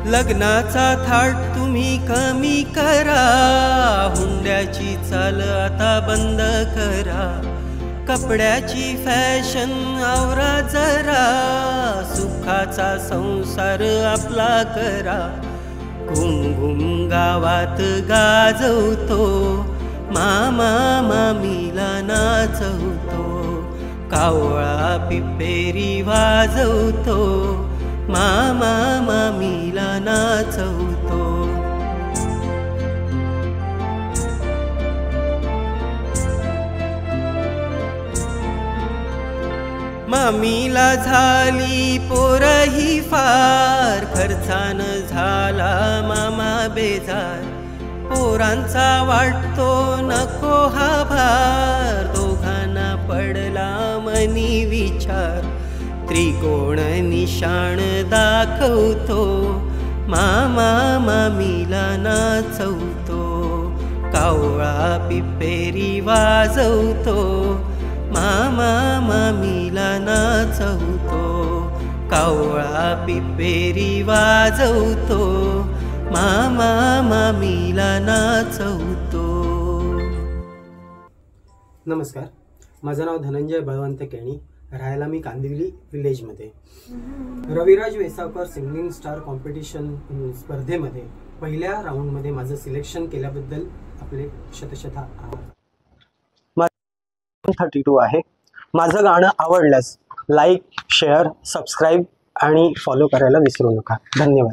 लग्नाचा थाट तुम्ही कमी करा, हुंड्याची चाल आता बंद करा, कपड्याची फॅशन आवरा जरा, सुखाचा संसार आपला करा। घुम घुम गावात गाजवतो, मामा मामीला नाचवतो, कावळा पिपेरी वाजवतो, मामा मामीला नाचवतो। मामीला झाली पोरही फार, खर्चानं झाला मामा बेजार, पोरांचा वाटतो नको हा भार, दोघांना पडला मनी विचार, त्रिकोण निशाण दाखवतो, मामा मामीला नाचवतो, कावळा पिपेरी वाजवतो, मामा मामीला नाचवतो, कावळा पिपेरी वाजवतो, मामा मामीला नाचवतो। नमस्कार, माझं नाव धनंजय बळवंत केणी, राहायला मी कांदिवली विलेजमध्ये। Raviraj Vesavkar singing star competition स्पर्धेमध्ये पहिल्या राऊंडमध्ये माझं सिलेक्शन केल्याबद्दल आपले शतशत आभार। 32 आहे। माझं गाणं आवडल्यास लाईक, शेअर, सबस्क्राईब आणि फॉलो करायला विसरू नका। धन्यवाद।